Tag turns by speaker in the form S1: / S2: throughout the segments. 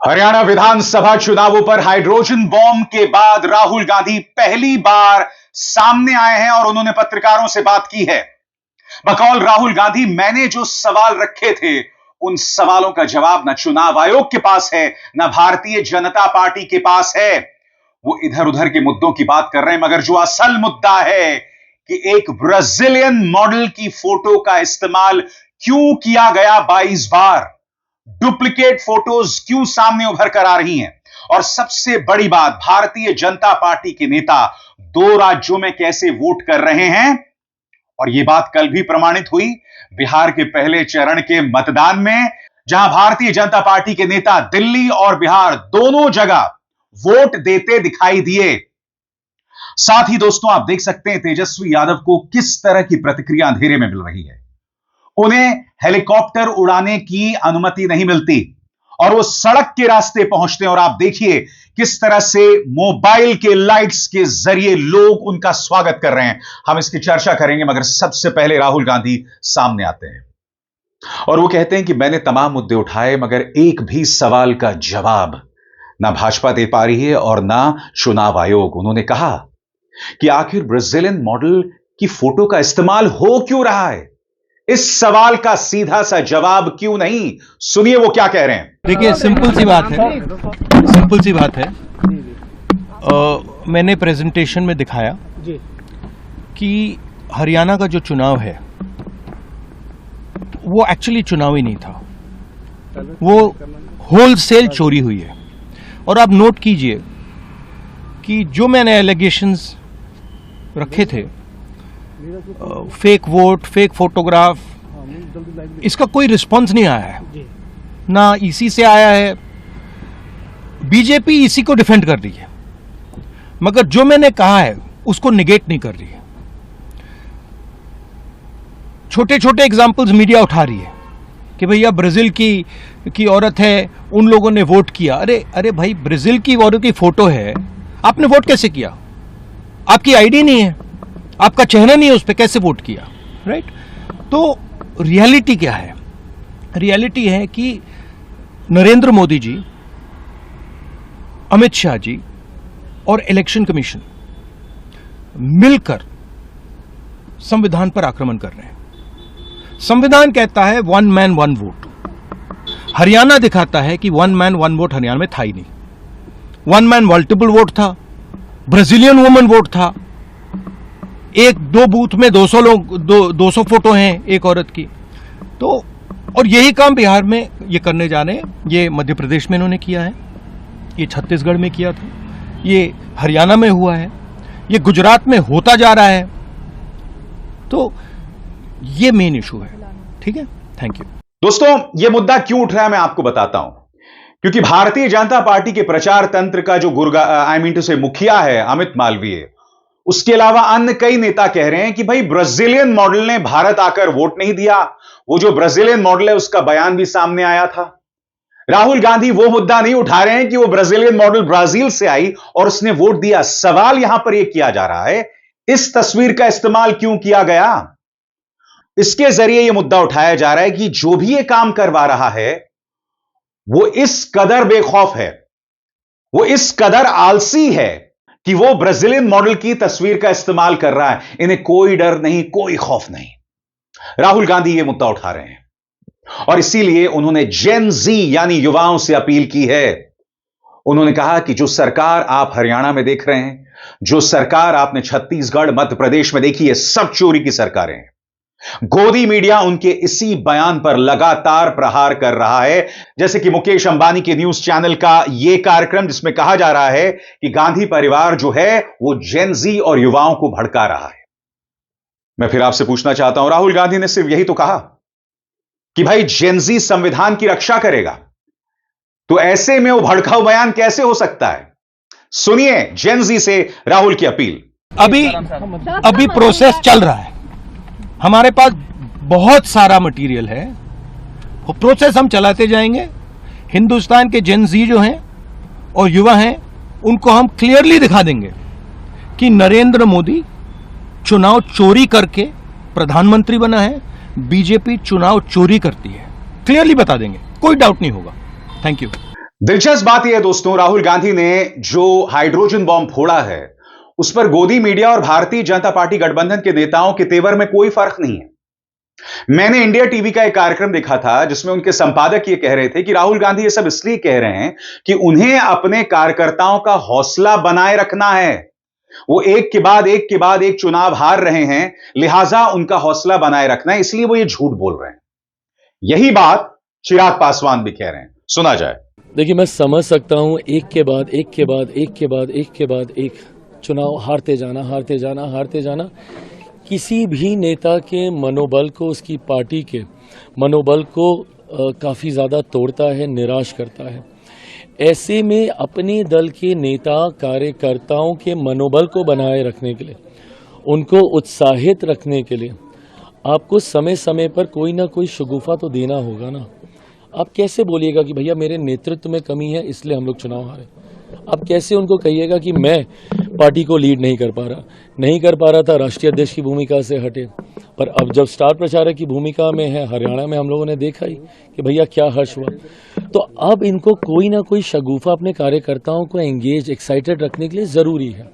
S1: हरियाणा विधानसभा चुनावों पर hydrogen bomb के बाद राहुल गांधी पहली बार सामने आए हैं और उन्होंने पत्रकारों से बात की है। बकौल राहुल गांधी, मैंने जो सवाल रखे थे उन सवालों का जवाब न चुनाव आयोग के पास है, न भारतीय जनता पार्टी के पास है। वो इधर उधर के मुद्दों की बात कर रहे हैं, मगर जो असल मुद्दा है कि एक ब्राजीलियन मॉडल की फोटो का इस्तेमाल क्यों किया गया 22 बार, डुप्लीकेट फोटोज क्यों सामने उभर कर आ रही हैं, और सबसे बड़ी बात, भारतीय जनता पार्टी के नेता 2 राज्यों में कैसे वोट कर रहे हैं। और यह बात कल भी प्रमाणित हुई बिहार के पहले चरण के मतदान में, जहां भारतीय जनता पार्टी के नेता दिल्ली और बिहार दोनों जगह वोट देते दिखाई दिए। साथ ही दोस्तों, आप देख सकते हैं तेजस्वी यादव को किस तरह की प्रतिक्रिया अंधेरे में मिल रही है। उन्हें हेलीकॉप्टर उड़ाने की अनुमति नहीं मिलती और वो सड़क के रास्ते पहुंचते हैं, और आप देखिए किस तरह से मोबाइल के लाइट्स के जरिए लोग उनका स्वागत कर रहे हैं। हम इसकी चर्चा करेंगे, मगर सबसे पहले राहुल गांधी सामने आते हैं और वो कहते हैं कि मैंने तमाम मुद्दे उठाए, मगर एक भी सवाल का जवाब ना भाजपा दे पा रही है और ना चुनाव आयोग। उन्होंने कहा कि आखिर ब्राजीलियन मॉडल की फोटो का इस्तेमाल हो क्यों रहा है, इस सवाल का सीधा सा जवाब क्यों नहीं। सुनिए वो क्या कह रहे हैं।
S2: देखिए, सिंपल सी बात है। मैंने प्रेजेंटेशन में दिखाया कि हरियाणा का जो चुनाव है वो एक्चुअली चुनाव ही नहीं था, वो होलसेल चोरी हुई है। और आप नोट कीजिए कि जो मैंने एलिगेशंस रखे थे, फेक वोट, फेक फोटोग्राफ, इसका कोई रिस्पांस नहीं आया है, ना इसी से आया है। बीजेपी इसी को डिफेंड कर रही है, मगर जो मैंने कहा है उसको निगेट नहीं कर रही है। छोटे छोटे एग्जांपल्स मीडिया उठा रही है कि भैया ब्राजील की औरत है, उन लोगों ने वोट किया। अरे भाई, ब्राजील की औरत की फोटो है, आपने वोट कैसे किया? आपकी आईडी नहीं है, आपका चेहरा नहीं है उस पर, कैसे वोट किया? राइट? तो रियलिटी क्या है? रियलिटी है कि नरेंद्र मोदी जी, अमित शाह जी और इलेक्शन कमीशन मिलकर संविधान पर आक्रमण कर रहे हैं। संविधान कहता है 1 मैन 1 वोट। हरियाणा दिखाता है कि 1 मैन 1 वोट हरियाणा में था ही नहीं। 1 मैन मल्टीपल वोट था, ब्राजीलियन वुमन वोट था, 1-2 बूथ में 200 लोग, 200 फोटो हैं एक औरत की। तो और यही काम बिहार में ये करने जा रहे हैं। ये मध्य प्रदेश में इन्होंने किया है, ये छत्तीसगढ़ में किया था, ये हरियाणा में हुआ है, ये गुजरात में होता जा रहा है। तो ये मेन इशू है। ठीक है, थैंक यू।
S1: दोस्तों, ये मुद्दा क्यों उठ रहा है मैं आपको बताता हूं। क्योंकि भारतीय जनता पार्टी के प्रचार तंत्र का जो मुखिया है अमित मालवीय, उसके अलावा अन्य कई नेता कह रहे हैं कि भाई ब्राजीलियन मॉडल ने भारत आकर वोट नहीं दिया। वो जो ब्राजीलियन मॉडल है उसका बयान भी सामने आया था। राहुल गांधी वो मुद्दा नहीं उठा रहे हैं कि वो ब्राजीलियन मॉडल ब्राजील से आई और उसने वोट दिया। सवाल यहां पर यह किया जा रहा है, इस तस्वीर का इस्तेमाल क्यों किया गया। इसके जरिए यह मुद्दा उठाया जा रहा है कि जो भी यह काम करवा रहा है वो इस कदर बेखौफ है, वो इस कदर आलसी है कि वो ब्राजीलियन मॉडल की तस्वीर का इस्तेमाल कर रहा है। इन्हें कोई डर नहीं, कोई खौफ नहीं। राहुल गांधी ये मुद्दा उठा रहे हैं और इसीलिए उन्होंने जेन जी यानी युवाओं से अपील की है। उन्होंने कहा कि जो सरकार आप हरियाणा में देख रहे हैं, जो सरकार आपने छत्तीसगढ़, मध्य प्रदेश में देखी है, सब चोरी की सरकारें हैं। गोदी मीडिया उनके इसी बयान पर लगातार प्रहार कर रहा है, जैसे कि मुकेश अंबानी के न्यूज चैनल का यह कार्यक्रम जिसमें कहा जा रहा है कि गांधी परिवार जो है वो जेन जी और युवाओं को भड़का रहा है। मैं फिर आपसे पूछना चाहता हूं, राहुल गांधी ने सिर्फ यही तो कहा कि भाई जेन जी संविधान की रक्षा करेगा, तो ऐसे में वो भड़काऊ बयान कैसे हो सकता है। सुनिए जेन जी से राहुल की अपील।
S2: अभी प्रोसेस चल रहा है, हमारे पास बहुत सारा मटेरियल है, वो प्रोसेस हम चलाते जाएंगे। हिंदुस्तान के जेन जी जो हैं और युवा हैं, उनको हम क्लियरली दिखा देंगे कि नरेंद्र मोदी चुनाव चोरी करके प्रधानमंत्री बना है, बीजेपी चुनाव चोरी करती है। क्लियरली बता देंगे, कोई डाउट नहीं होगा। Thank you.
S1: दिलचस्प बात यह है दोस्तों, राहुल गांधी ने जो हाइड्रोजन बॉम्ब फोड़ा है उस पर गोदी मीडिया और भारतीय जनता पार्टी गठबंधन के नेताओं के तेवर में कोई फर्क नहीं है। मैंने इंडिया टीवी का एक कार्यक्रम देखा था जिसमें उनके संपादक यह कह रहे थे कि राहुल गांधी ये सब इसलिए कह रहे हैं कि उन्हें अपने कार्यकर्ताओं का हौसला बनाए रखना है। वो एक के बाद एक के बाद एक चुनाव हार रहे हैं, लिहाजा उनका हौसला बनाए रखना है, इसलिए वो ये झूठ बोल रहे हैं। यही बात चिराग पासवान भी कह रहे हैं। सुना जाए।
S3: देखिए, मैं समझ सकता हूं एक के बाद एक के बाद एक के बाद एक के बाद एक चुनाव हारते जाना किसी भी नेता के मनोबल को, उसकी पार्टी के मनोबल को काफ़ी ज़्यादा तोड़ता है, निराश करता है। ऐसे में अपने दल के नेता कार्यकर्ताओं के मनोबल को बनाए रखने के लिए, उनको उत्साहित रखने के लिए आपको समय समय पर कोई ना कोई शगुफा तो देना होगा ना। आप कैसे बोलिएगा कि भैया मेरे नेतृत्व में कमी है इसलिए हम लोग चुनाव हारे? आप कैसे उनको कहिएगा कि मैं पार्टी को लीड नहीं कर पा रहा था, राष्ट्रीय अध्यक्ष की भूमिका से हटे, पर अब जब स्टार प्रचारक की भूमिका में है, हरियाणा में हम लोगों ने देखा ही कि भैया क्या हर्ष हुआ। तो अब इनको कोई ना कोई शगुफा अपने कार्यकर्ताओं को एंगेज, एक्साइटेड रखने के लिए ज़रूरी है।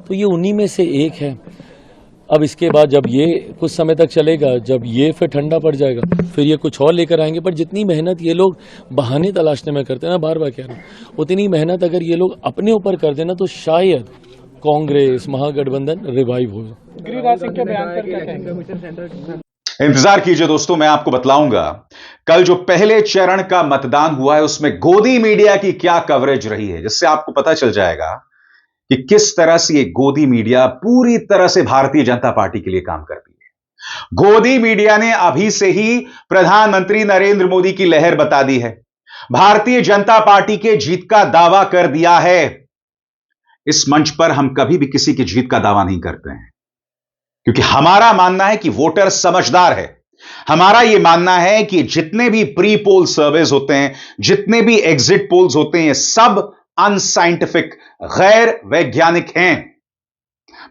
S3: तो ये उन्हीं में से एक है। अब इसके बाद जब ये कुछ समय तक चलेगा, जब ये फिर ठंडा पड़ जाएगा, फिर ये कुछ और लेकर आएंगे। पर जितनी मेहनत ये लोग बहाने तलाशने में करते हैं ना, बार बार कह रहा हूँ, उतनी मेहनत अगर ये लोग अपने ऊपर कर देना तो शायद कांग्रेस महागठबंधन रिवाइव हो।
S4: गिरिराज सिंह के बयान पर क्या कहेंगे?
S1: इंतजार कीजिए दोस्तों, मैं आपको बतलाऊंगा कल जो पहले चरण का मतदान हुआ है उसमें गोदी मीडिया की क्या कवरेज रही है, जिससे आपको पता चल जाएगा कि किस तरह से ये गोदी मीडिया पूरी तरह से भारतीय जनता पार्टी के लिए काम करती है। गोदी मीडिया ने अभी से ही प्रधानमंत्री नरेंद्र मोदी की लहर बता दी है, भारतीय जनता पार्टी के जीत का दावा कर दिया है। इस मंच पर हम कभी भी किसी की जीत का दावा नहीं करते हैं, क्योंकि हमारा मानना है कि वोटर समझदार है। हमारा यह मानना है कि जितने भी प्री पोल सर्वेज होते हैं, जितने भी एग्जिट पोल्स होते हैं, सब अनसाइंटिफिक, गैर वैज्ञानिक हैं।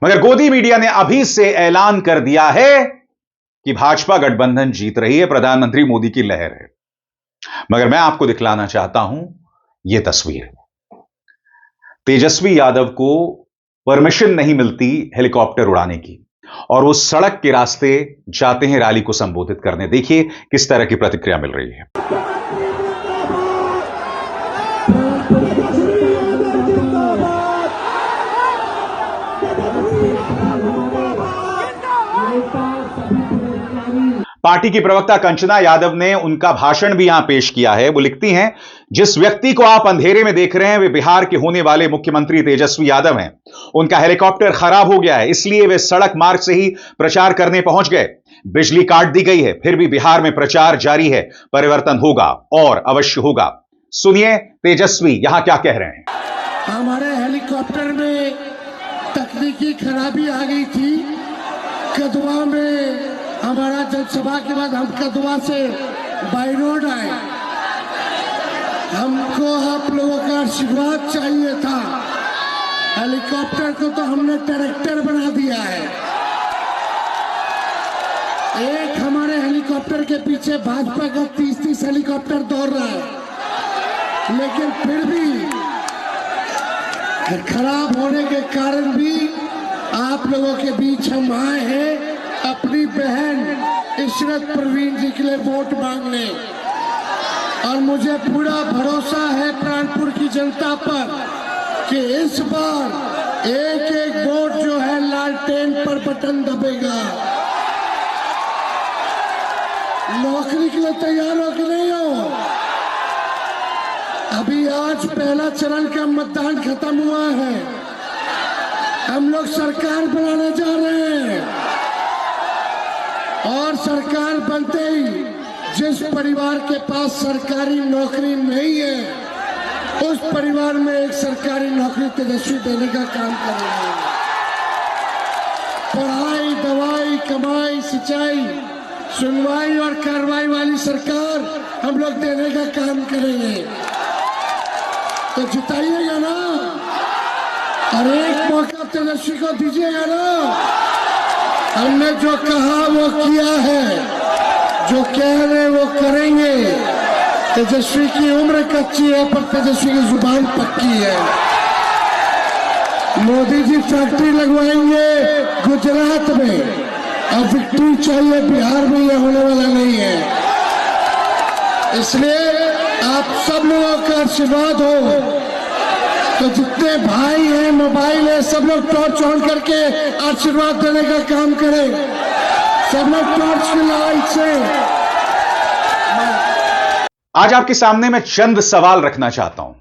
S1: मगर गोदी मीडिया ने अभी से ऐलान कर दिया है कि भाजपा गठबंधन जीत रही है, प्रधानमंत्री मोदी की लहर है। मगर मैं आपको दिखलाना चाहता हूं यह तस्वीर। तेजस्वी यादव को परमिशन नहीं मिलती हेलीकॉप्टर उड़ाने की और वो सड़क के रास्ते जाते हैं रैली को संबोधित करने। देखिए किस तरह की प्रतिक्रिया मिल रही है। पार्टी की प्रवक्ता कंचना यादव ने उनका भाषण भी यहां पेश किया है। वो लिखती हैं, जिस व्यक्ति को आप अंधेरे में देख रहे हैं वे बिहार के होने वाले मुख्यमंत्री तेजस्वी यादव हैं। उनका हेलीकॉप्टर खराब हो गया है, इसलिए वे सड़क मार्ग से ही प्रचार करने पहुंच गए। बिजली काट दी गई है, फिर भी बिहार में प्रचार जारी है। परिवर्तन होगा और अवश्य होगा। सुनिए तेजस्वी यहां क्या कह रहे हैं।
S5: हमारे हेलीकॉप्टर में तकनीकी खराबी आ गई थी। कदवा में हमारा जनसभा के बाद हम कदवा से बाई रोड आए। हमको आप लोगों का आशीर्वाद चाहिए था। हेलीकॉप्टर को तो हमने ट्रैक्टर बना दिया है। एक हमारे हेलीकॉप्टर के पीछे भाजपा का 30-30 हेलीकॉप्टर दौड़ रहा है, लेकिन फिर भी खराब होने के कारण भी आप लोगों के बीच हम आए हैं अपनी बहन इशरत परवीन जी के लिए वोट मांगने। और मुझे पूरा भरोसा है प्राणपुर की जनता पर कि इस बार एक एक वोट जो है लालटेन पर बटन दबेगा। नौकरी के लिए तैयार हो कि नहीं हो? अभी आज पहला चरण का मतदान खत्म हुआ है। हम लोग सरकार बनाने जा रहे हैं और सरकार बनते ही जिस परिवार के पास सरकारी नौकरी नहीं है उस परिवार में एक सरकारी नौकरी तेजस्वी देने का काम कर रहे हैं। पढ़ाई, दवाई, कमाई, सिंचाई, सुनवाई और कार्रवाई वाली सरकार हम लोग देने का काम करेंगे। तो जिताइएगा ना, और एक मौका तेजस्वी को दीजिएगा ना। हमने जो कहा वो किया है, जो कह रहे वो करेंगे। तेजस्वी की उम्र कच्ची है पर तेजस्वी की जुबान पक्की है। मोदी जी फैक्ट्री लगवाएंगे गुजरात में, और विक्ट्री चाहिए बिहार में, यह होने वाला नहीं है। इसलिए आप सब लोगों का आशीर्वाद हो, तो जितने भाई हैं, मोबाइल है, सब लोग टॉर्च ऑन करके आशीर्वाद देने का काम करें। सब लोग टॉर्च की लाइट से।
S1: आज आपके सामने मैं चंद सवाल रखना चाहता हूं।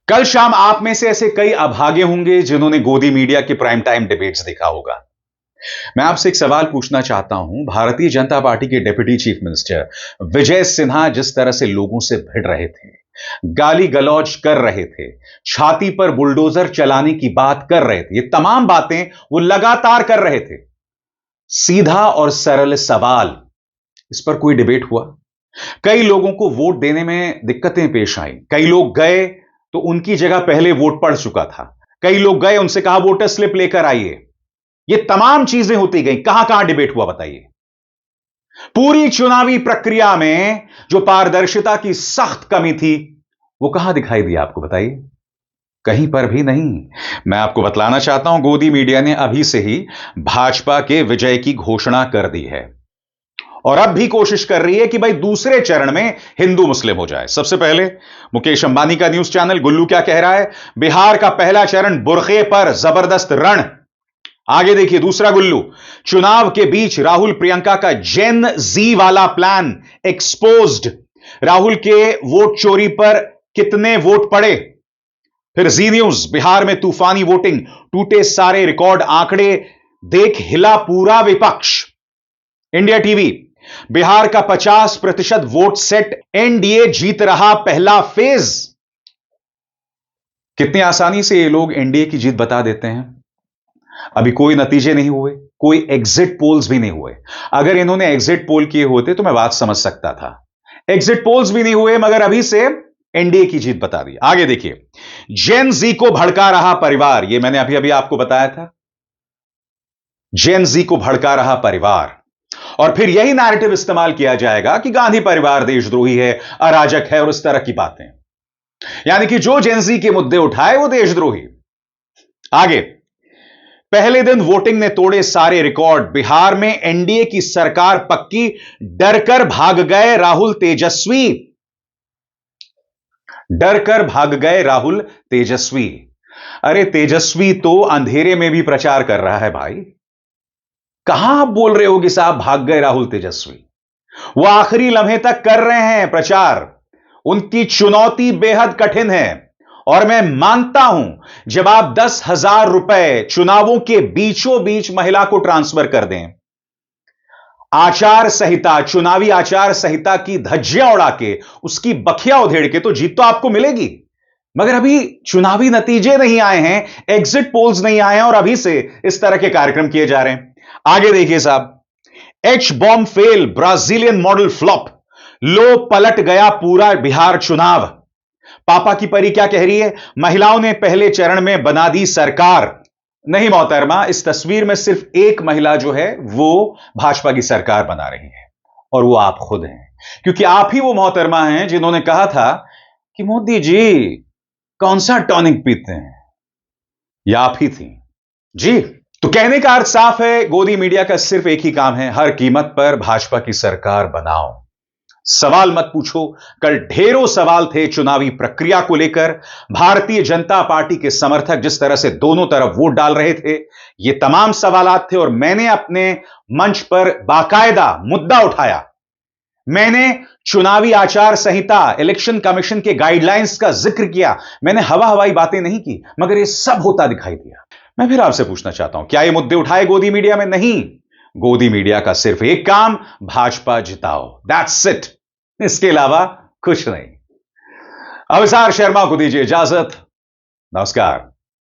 S1: कल शाम आप में से ऐसे कई अभागे होंगे जिन्होंने गोदी मीडिया के प्राइम टाइम डिबेट्स देखा होगा। मैं आपसे एक सवाल पूछना चाहता हूं। भारतीय जनता पार्टी के deputy chief minister Vijay Sinha जिस तरह से लोगों से भिड़ रहे थे, गाली गलौज कर रहे थे, छाती पर बुलडोजर चलाने की बात कर रहे थे, ये तमाम बातें वो लगातार कर रहे थे। सीधा और सरल सवाल, इस पर कोई डिबेट हुआ? कई लोगों को वोट देने में दिक्कतें पेश आई। कई लोग गए तो उनकी जगह पहले वोट पड़ चुका था। कई लोग गए, उनसे कहा वोटर स्लिप लेकर आइए। ये तमाम चीजें होती गई। कहां कहां डिबेट हुआ बताइए? पूरी चुनावी प्रक्रिया में जो पारदर्शिता की सख्त कमी थी, वो कहां दिखाई दी आपको बताइए? कहीं पर भी नहीं। मैं आपको बतलाना चाहता हूं, गोदी मीडिया ने अभी से ही भाजपा के विजय की घोषणा कर दी है और अब भी कोशिश कर रही है कि भाई दूसरे चरण में हिंदू मुस्लिम हो जाए। सबसे पहले मुकेश अंबानी का न्यूज चैनल गुल्लू क्या कह रहा है? बिहार का पहला चरण बुरखे पर जबरदस्त रण। आगे देखिए दूसरा गुल्लू, चुनाव के बीच राहुल प्रियंका का जेन जी वाला प्लान एक्सपोज्ड। राहुल के वोट चोरी पर कितने वोट पड़े? फिर जी न्यूज, बिहार में तूफानी वोटिंग, टूटे सारे रिकॉर्ड, आंकड़े देख हिला पूरा विपक्ष। इंडिया टीवी, बिहार का 50% वोट सेट, एनडीए जीत रहा पहला फेज। कितनी आसानी से ये लोग एनडीए की जीत बता देते हैं। अभी कोई नतीजे नहीं हुए, कोई एग्जिट पोल्स भी नहीं हुए। अगर इन्होंने एग्जिट पोल किए होते तो मैं बात समझ सकता था। एग्जिट पोल्स भी नहीं हुए, मगर अभी से एनडीए की जीत बता दी। आगे देखिए, जेन जी को भड़का रहा परिवार, यह मैंने अभी अभी आपको बताया था। जेन जी को भड़का रहा परिवार, और फिर यही नैरेटिव इस्तेमाल किया जाएगा कि गांधी परिवार देशद्रोही है, अराजक है और इस तरह की बातें। यानी कि जो जेन जी के मुद्दे उठाए वो देशद्रोही। आगे, पहले दिन वोटिंग ने तोड़े सारे रिकॉर्ड, बिहार में एनडीए की सरकार पक्की, डरकर भाग गए राहुल तेजस्वी। डरकर भाग गए राहुल तेजस्वी। अरे तेजस्वी तो अंधेरे में भी प्रचार कर रहा है भाई। कहां आप बोल रहे हो कि साहब भाग गए राहुल तेजस्वी? वो आखिरी लम्हे तक कर रहे हैं प्रचार। उनकी चुनौती बेहद कठिन है और मैं मानता हूं जब आप 10,000 रुपए चुनावों के बीचों बीच महिला को ट्रांसफर कर दें, आचार संहिता, चुनावी आचार संहिता की धज्जियां उड़ा के, उसकी बखिया उधेड़ के, तो जीत तो आपको मिलेगी। मगर अभी चुनावी नतीजे नहीं आए हैं, एग्जिट पोल्स नहीं आए हैं और अभी से इस तरह के कार्यक्रम किए जा रहे हैं। आगे देखिए साहब, H bomb fail, Brazilian model flop, लो पलट गया पूरा बिहार चुनाव। पापा की परी क्या कह रही है? महिलाओं ने पहले चरण में बना दी सरकार। नहीं मोहतरमा, इस तस्वीर में सिर्फ एक महिला जो है वो भाजपा की सरकार बना रही है और वो आप खुद हैं, क्योंकि आप ही वो मोहतरमा हैं जिन्होंने कहा था कि मोदी जी कौन सा टॉनिक पीते हैं। ये आप ही थी जी। तो कहने का अर्थ साफ है, गोदी मीडिया का सिर्फ एक ही काम है, हर कीमत पर भाजपा की सरकार बनाओ। सवाल मत पूछो। कल ढेरों सवाल थे चुनावी प्रक्रिया को लेकर। भारतीय जनता पार्टी के समर्थक जिस तरह से दोनों तरफ वोट डाल रहे थे, ये तमाम सवालात थे और मैंने अपने मंच पर बाकायदा मुद्दा उठाया। मैंने चुनावी आचार संहिता, इलेक्शन कमीशन के गाइडलाइंस का जिक्र किया। मैंने हवा हवाई बातें नहीं की, मगर ये सब होता दिखाई दिया। मैं फिर आपसे पूछना चाहता हूं, क्या ये मुद्दे उठाए गोदी मीडिया में? नहीं। गोदी मीडिया का सिर्फ एक काम, भाजपा जिताओ, दैट्स इट। इसके अलावा कुछ नहीं। अविसार शर्मा को दीजिए इजाजत। नमस्कार।